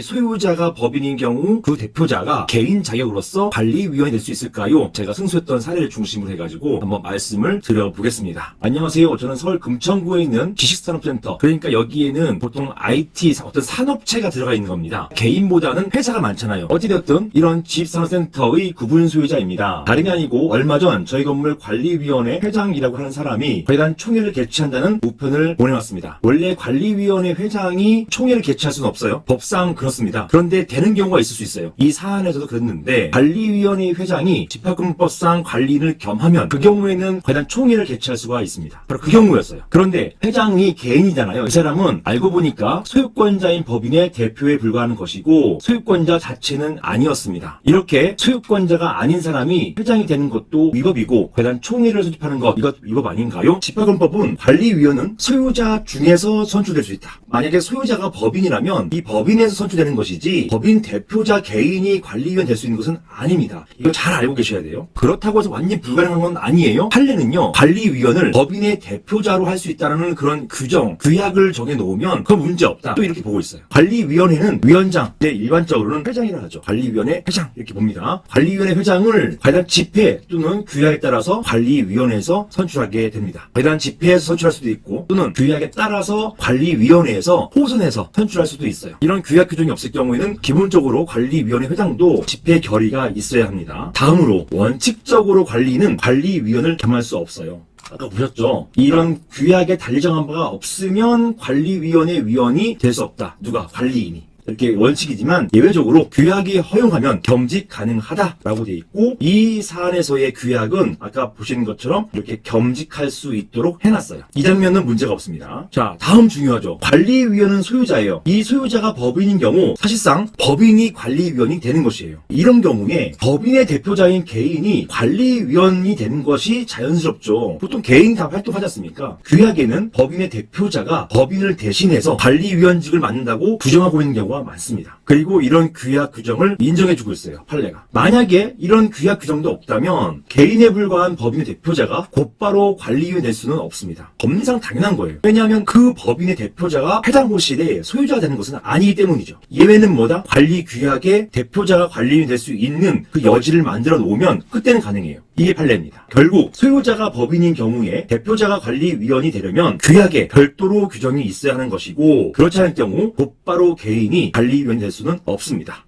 소유자가 법인인 경우 그 대표자가 개인 자격으로서 관리위원이 될 수 있을까요? 제가 승소했던 사례를 중심으로 해가지고 한번 말씀을 드려보겠습니다. 안녕하세요. 저는 서울 금천구에 있는 지식산업센터, 그러니까 여기에는 보통 IT 어떤 산업체가 들어가 있는 겁니다. 개인보다는 회사가 많잖아요. 어찌되었든 이런 지식산업센터의 구분 소유자입니다. 다름이 아니고 얼마 전 저희 건물 관리위원회 회장이라고 하는 사람이 회단 총회를 개최한다는 우편을 보내왔습니다. 원래 관리위원회 회장이 총회를 개최할 수는 없어요. 법상 그렇습니다. 그런데 되는 경우가 있을 수 있어요. 이 사안에서도 그랬는데 관리위원회 회장이 집합금법상 관리인을 겸하면 그 경우에는 회단 총회를 개최할 수가 있습니다. 바로 그 경우였어요. 그런데 회장이 개인이잖아요. 이 사람은 알고 보니까 소유권자인 법인의 대표에 불과하는 것이고 소유권자 자체는 아니었습니다. 이렇게 소유권자가 아닌 사람이 회장이 되는 것도 위법이고 회단 총회를 소집하는 것, 이것 위법 아닌가요? 집합금법은 관리위원은 소유자 중에서 선출될 수 있다. 만약에 소유자가 법인이라면 이 법인에서 선출되는 것이지 법인 대표자 개인이 관리위원 될 수 있는 것은 아닙니다. 이거 잘 알고 계셔야 돼요. 그렇다고 해서 완전히 불가능한 건 아니에요. 판례는요, 관리위원을 법인의 대표자로 할 수 있다는 그런 규정, 규약을 정해놓으면 그건 문제없다, 또 이렇게 보고 있어요. 관리위원회는 위원장, 일반적으로는 회장이라 하죠. 관리위원회 회장 이렇게 봅니다. 관리위원회 회장을 회단 집회 또는 규약에 따라서 관리위원회에서 선출하게 됩니다. 회단 집회에서 선출할 수도 있고 또는 규약에 따라서 관리위원회에서 호선해서 선출할 수도 있어요. 이런 규약 규정이 없을 경우에는 기본적으로 관리위원회 회장도 집회 결의가 있어야 합니다. 다음으로 원칙적으로 관리는 관리위원을 겸할 수 없어요. 아까 보셨죠? 이런 규약에 달리 정한 바가 없으면 관리위원회 위원이 될 수 없다. 누가? 관리인이. 이렇게 원칙이지만 예외적으로 규약이 허용하면 겸직 가능하다라고 되어 있고, 이 사안에서의 규약은 아까 보시는 것처럼 이렇게 겸직할 수 있도록 해놨어요. 이 장면은 문제가 없습니다. 자, 다음 중요하죠. 관리위원은 소유자예요. 이 소유자가 법인인 경우 사실상 법인이 관리위원이 되는 것이에요. 이런 경우에 법인의 대표자인 개인이 관리위원이 되는 것이 자연스럽죠. 보통 개인이 다 활동하지 않습니까? 규약에는 법인의 대표자가 법인을 대신해서 관리위원직을 맡는다고 규정하고 있는 경우가 많습니다. 그리고 이런 규약 규정을 인정해주고 있어요, 판례가. 만약에 이런 규약 규정도 없다면 개인에 불과한 법인의 대표자가 곧바로 관리위원이 될 수는 없습니다. 법리상 당연한 거예요. 왜냐하면 그 법인의 대표자가 해당 호실의 소유자가 되는 것은 아니기 때문이죠. 예외는 뭐다? 관리 규약에 대표자가 관리위원이 될 수 있는 그 여지를 만들어 놓으면 그때는 가능해요. 이게 판례입니다. 결국 소유자가 법인인 경우에 대표자가 관리위원이 되려면 규약에 별도로 규정이 있어야 하는 것이고, 그렇지 않을 경우 곧바로 개인이 관리위원이 될 수는 없습니다.